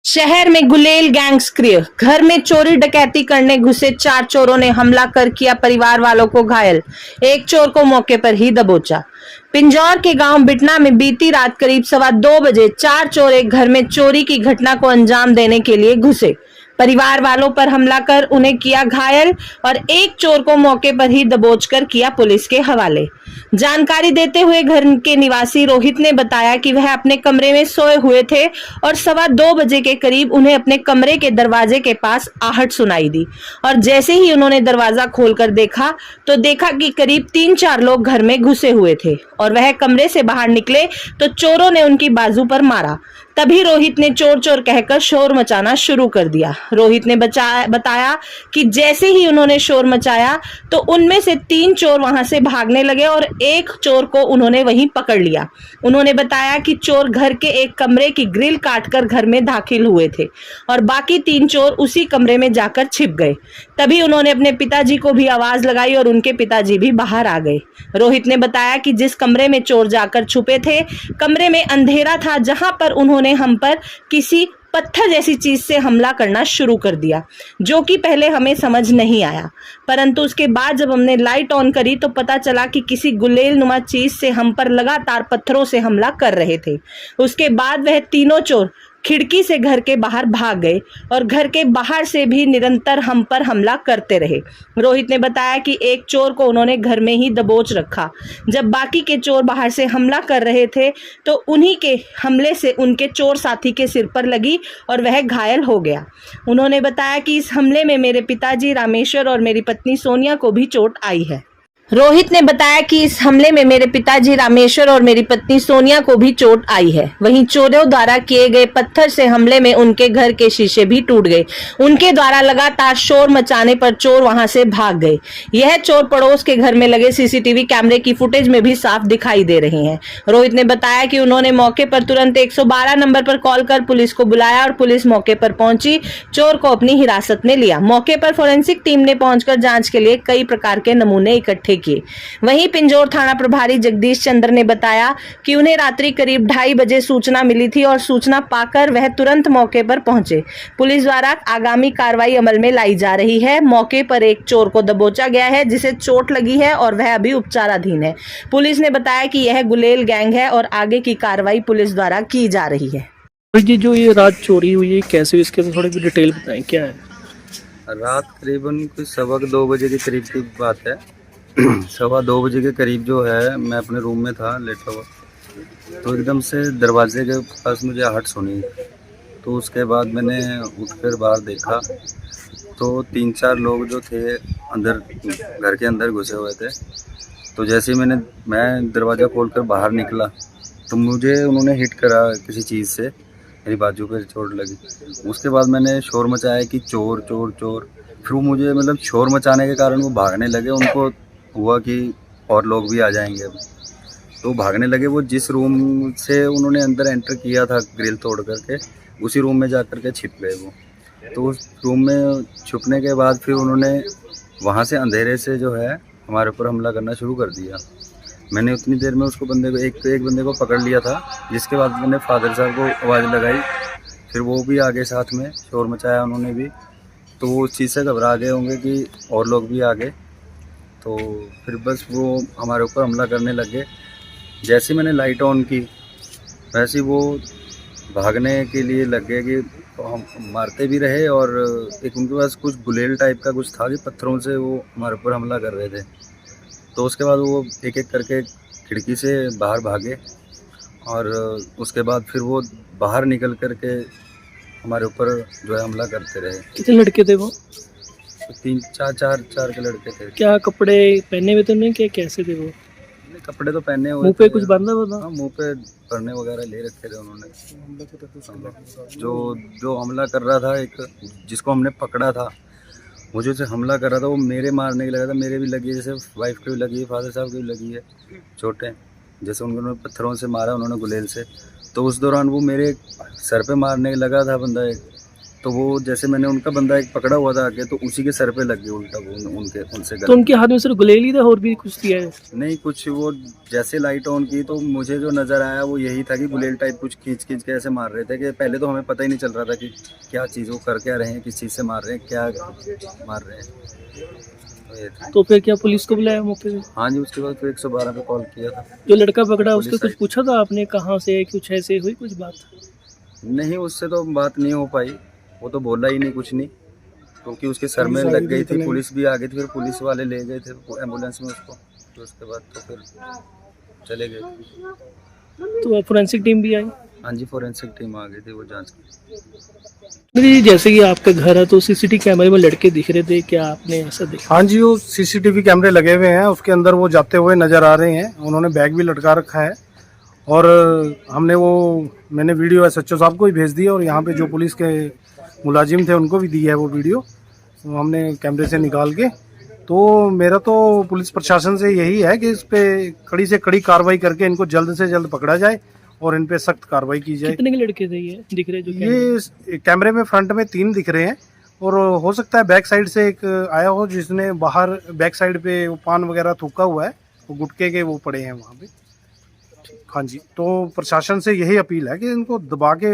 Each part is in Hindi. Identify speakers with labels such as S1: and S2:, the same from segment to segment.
S1: शहर में गुलेल गैंग सक्रिय। घर में चोरी डकैती करने घुसे 4 चोरों ने हमला कर किया परिवार वालों को घायल। एक चोर को मौके पर ही दबोचा। पिंजौर के गांव बिटना में बीती रात करीब 2:15 बजे 4 चोर एक घर में चोरी की घटना को अंजाम देने के लिए घुसे। परिवार वालों पर हमला कर उन्हें किया घायल और एक चोर को मौके पर ही दबोचकर किया पुलिस के हवाले। जानकारी देते हुए घर के निवासी रोहित ने बताया कि वह अपने कमरे में सोए हुए थे और 2:15 बजे के करीब उन्हें अपने कमरे के दरवाजे के पास आहट सुनाई दी और जैसे ही उन्होंने दरवाजा खोलकर देखा तो देखा कि करीब 3-4 लोग घर में घुसे हुए थे और वह कमरे से बाहर निकले तो चोरों ने उनकी बाजू पर मारा। तभी रोहित ने चोर चोर कहकर शोर मचाना शुरू कर दिया। रोहित ने बताया कि जैसे ही उन्होंने शोर मचाया तो उनमें से 3 चोर वहां से भागने लगे और एक चोर को उन्होंने वहीं पकड़ लिया। उन्होंने बताया कि चोर घर के एक कमरे की ग्रिल काटकर घर में दाखिल हुए थे और बाकी 3 चोर उसी कमरे में जाकर छिप गए। तभी उन्होंने अपने पिताजी को भी आवाज लगाई और उनके पिताजी भी बाहर आ गए। रोहित ने बताया कि जिस कमरे में चोर जाकर छुपे थे, कमरे में अंधेरा था, जहां पर उन्होंने हम पर किसी पत्थर जैसी चीज से हमला करना शुरू कर दिया, जो कि पहले हमें समझ नहीं आया, परंतु उसके बाद जब हमने लाइट ऑन करी तो पता चला कि किसी गुलेल नुमा चीज से हम पर लगातार पत्थरों से हमला कर रहे थे। उसके बाद वह तीनों चोर खिड़की से घर के बाहर भाग गए और घर के बाहर से भी निरंतर हम पर हमला करते रहे। रोहित ने बताया कि एक चोर को उन्होंने घर में ही दबोच रखा। जब बाकी के चोर बाहर से हमला कर रहे थे तो उन्हीं के हमले से उनके चोर साथी के सिर पर लगी और वह घायल हो गया। उन्होंने बताया कि इस हमले में मेरे पिताजी रामेश्वर और मेरी पत्नी सोनिया को भी चोट आई है। रोहित ने बताया कि इस हमले में मेरे पिताजी रामेश्वर और मेरी पत्नी सोनिया को भी चोट आई है। वहीं चोरों द्वारा किए गए पत्थर से हमले में उनके घर के शीशे भी टूट गए। उनके द्वारा लगातार शोर मचाने पर चोर वहां से भाग गए। यह चोर पड़ोस के घर में लगे सीसीटीवी कैमरे की फुटेज में भी साफ दिखाई दे रहे हैं। रोहित ने बताया कि उन्होंने मौके पर तुरंत 112 नंबर पर कॉल कर पुलिस को बुलाया और पुलिस मौके पर पहुंची चोर को अपनी हिरासत में लिया। मौके पर फोरेंसिक टीम ने पहुंचकर जांच के लिए कई प्रकार के नमूने इकट्ठे किए। वहीं पिंजौर थाना प्रभारी जगदीश चंद्र ने बताया कि उन्हें रात्रि करीब 2:30 बजे सूचना मिली थी और सूचना पाकर वह तुरंत मौके पर पहुंचे। पुलिस द्वारा आगामी कार्रवाई अमल में लाई जा रही है। मौके पर एक चोर को दबोचा गया है जिसे चोट लगी है और वह अभी उपचाराधीन है। पुलिस ने बताया कि यह गुलेल गैंग है और आगे की कार्रवाई पुलिस द्वारा की जा रही है।
S2: ये जो ये रात चोरी हुई है कैसे हुई, इसके थोड़ी भी डिटेल बताएं, क्या है?
S3: रात करीबन कुछ 2:15 बजे के करीब की बात है। 2:15 बजे के करीब जो है मैं अपने रूम में था लेटा हुआ, तो एकदम से दरवाजे के पास मुझे आहट सुनी। तो उसके बाद मैंने उठकर बाहर देखा तो 3-4 लोग जो थे अंदर घर के अंदर घुसे हुए थे। तो जैसे ही मैं दरवाज़ा खोलकर बाहर निकला तो मुझे उन्होंने हिट करा किसी चीज़ से, मेरी बाजू पर चोट लगी। उसके बाद मैंने शोर मचाया कि चोर चोर चोर। फिर वो मुझे शोर मचाने के कारण वो भागने लगे। उनको हुआ कि और लोग भी आ जाएंगे अब, तो भागने लगे। वो जिस रूम से उन्होंने अंदर एंटर किया था ग्रिल तोड़ करके, उसी रूम में जा कर के छिप गए वो। तो उस रूम में छुपने के बाद फिर उन्होंने वहाँ से अंधेरे से जो है हमारे ऊपर हमला करना शुरू कर दिया। मैंने उतनी देर में उसको एक बंदे को पकड़ लिया था, जिसके बाद मैंने फादर साहब को आवाज़ लगाई। फिर वो भी आगे साथ में शोर मचाया उन्होंने भी, तो वो उस चीज़ से घबरा गए होंगे कि और लोग भी आ गए। तो फिर बस वो हमारे ऊपर हमला करने लगे। जैसे मैंने लाइट ऑन की वैसे वो भागने के लिए लग गए कि हम मारते भी रहे और एक उनके पास कुछ गुलेल टाइप का कुछ था कि पत्थरों से वो हमारे ऊपर हमला कर रहे थे। तो उसके बाद वो एक एक करके खिड़की से बाहर भागे और उसके बाद फिर वो बाहर निकल करके हमारे ऊपर जो है हमला करते रहे।
S2: कितने लड़के थे वो?
S3: 3-4 के लड़के थे।
S2: क्या कपड़े पहने हुए थे उन्होंने, क्या कैसे थे वो?
S3: कपड़े तो पहने हुए,
S2: मुंह पे कुछ बांधा हुआ था?
S3: हाँ, मुंह पे पन्ने वगैरह ले रखे थे उन्होंने। जो हमला कर रहा था, एक जिसको हमने पकड़ा था, वो जो से हमला कर रहा था वो मेरे मारने के लगा था। मेरे भी लगी है, जैसे वाइफ को भी लगी है, फादर साहब की भी लगी है चोटें। जैसे उन्होंने पत्थरों से मारा उन्होंने गुलेल से, तो उस दौरान वो मेरे सर पे मारने लगा था बंदा एक। तो वो जैसे मैंने उनका बंदा एक पकड़ा हुआ था आगे, तो उसी के सर पे लग गई उल्टा वो उनके उनसे
S2: तो
S3: गलत।
S2: उनके हाथ में सिर्फ गुलेल ही था और भी कुछ दिया है?
S3: नहीं कुछ वो जैसे लाइट ऑन की तो मुझे जो नज़र आया वो यही था कि गुलेल टाइप कुछ खींच खींच के ऐसे मार रहे थे कि पहले तो हमें पता ही नहीं चल रहा था कि क्या चीज़ वो कर क्या रहे हैं, किस चीज़ से मार रहे हैं, क्या मार रहे हैं। तो ये था।
S2: तो फिर क्या पुलिस को बुलाया मौके पे?
S3: हाँ जी, उसके बाद फिर 112 पे कॉल किया था।
S2: जो लड़का पकड़ा उसके
S3: पुलिस
S2: कुछ
S3: आई।
S2: पूछा था आपने, कहाँ से है, कुछ ऐसे हुई कुछ बात?
S3: नहीं उससे तो बात नहीं हो पाई, वो तो बोला ही नहीं कुछ नहीं, क्योंकि उसके सर में लग गई थी। पुलिस भी आ गई थी, फिर पुलिस वाले ले गए थे एम्बुलेंस में उसको, तो उसके बाद तो फिर चले गए।
S2: तो फोरेंसिक टीम भी आई?
S3: हाँ जी, फोरेंसिक टीम आ गई थी, वो जांच की।
S2: जी, जैसे कि आपका घर है तो सीसीटीवी कैमरे में लड़के दिख रहे थे, क्या आपने ऐसा देखा?
S4: हाँ जी, वो सीसीटीवी कैमरे लगे हुए हैं, उसके अंदर वो जाते हुए नज़र आ रहे हैं। उन्होंने बैग भी लटका रखा है और मैंने वीडियो एसएचओ साहब को ही भेज दी और यहाँ पे जो पुलिस के मुलाजिम थे उनको भी दी है वो वीडियो, तो हमने कैमरे से निकाल के। तो मेरा तो पुलिस प्रशासन से यही है कि इस पे कड़ी से कड़ी कार्रवाई करके इनको जल्द से जल्द पकड़ा जाए और इन पे सख्त कार्रवाई की जाए।
S2: कितने के लड़के थे ये दिख रहे जो कैमरे में?
S4: ये कैमरे में फ्रंट में 3 दिख रहे हैं और हो सकता है बैक साइड से एक आया हो जिसने बाहर बैक साइड पे वो पान वगैरह थूका हुआ है, वो गुटके के वो पड़े हैं वहाँ पे। हाँ जी, तो प्रशासन से यही अपील है कि इनको दबा के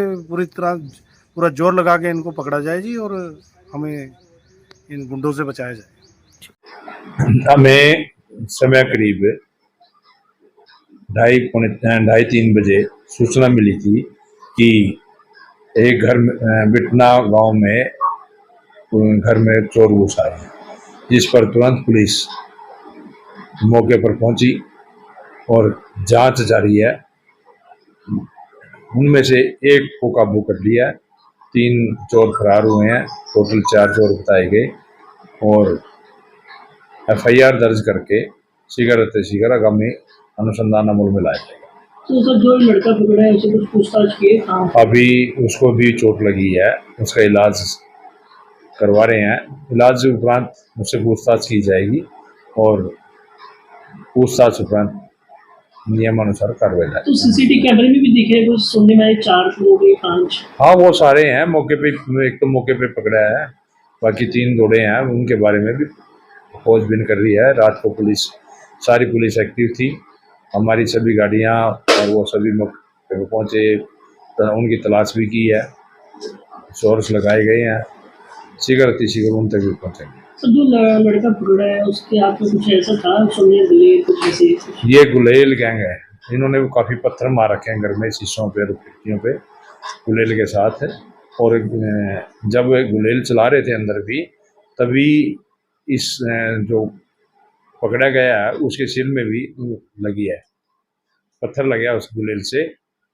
S4: पूरा जोर लगा के इनको पकड़ा जाए जी, और हमें इन गुंडों से बचाया जाए।
S5: हमें समय करीब 2:30-3 बजे सूचना मिली थी कि एक घर बिटना गांव में घर में चोर घुस आए हैं, जिस पर तुरंत पुलिस मौके पर पहुंची और जांच जारी है। उनमें से एक को काबू कर लिया, 3 चोर फरार हुए हैं, टोटल 4 चोर बताए गए और एफआईआर दर्ज करके शीघ्र आगामी अनुसंधान अमल में लाया जाएगा।
S2: तो सर जो लड़का पकड़ा है उसे कुछ पूछताछ किए?
S5: अभी उसको भी चोट लगी है, उसका इलाज करवा रहे हैं। इलाज के उपरांत उससे पूछताछ की जाएगी और पूछताछ उपरांत नियमानुसार कार्रवाई जाएगी।
S2: तो सीसीटीवी कैमरे में भी दिखे कुछ, सुनने में आए 4 लोग, 5?
S5: हाँ वो सारे हैं मौके पे, एक तो मौके पे पकड़ा है, बाकी 3 दौड़े हैं, उनके बारे में भी खोजबीन कर रही है। रात को सारी पुलिस एक्टिव थी, हमारी सभी गाड़ियां और वो सभी मौके पे पहुंचे, उनकी तलाश भी की है, सोर्स लगाए गए हैं, शीघ्र उन तक भी पहुंचेंगे।
S2: सर जो लड़का पकड़ा है उसके हाथ में कुछ ऐसा था, सुनने गुलेल कुछ ऐसे?
S5: ये गुलेल गैंग है, इन्होंने काफ़ी पत्थर मार रखे हैं घर में, शीशों पे और खिड़कियों पे गुलेल के साथ है। और जब गुलेल चला रहे थे अंदर भी, तभी इस जो पकड़ा गया है उसके सिर में भी लगी है, पत्थर लग गया उस गुलेल से,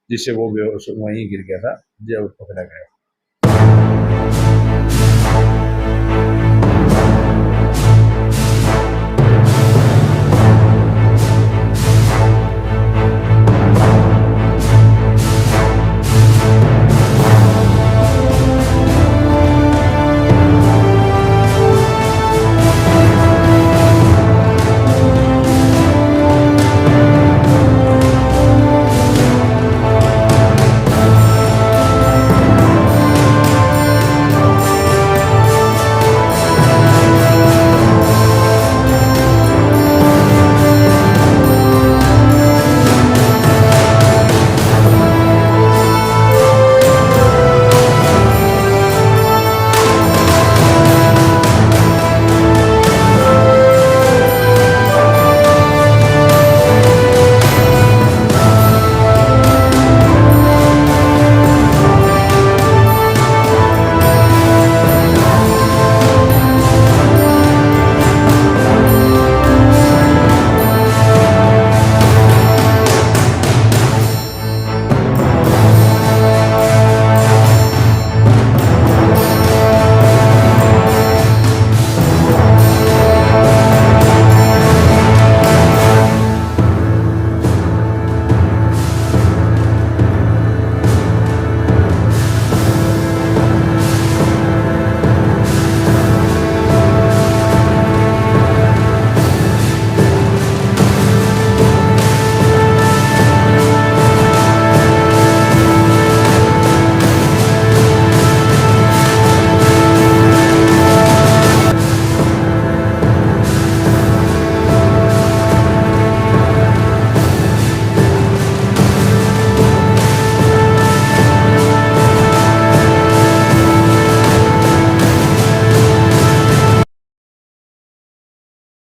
S5: जिससे वो वहीं गिर गया था जब पकड़ा गया।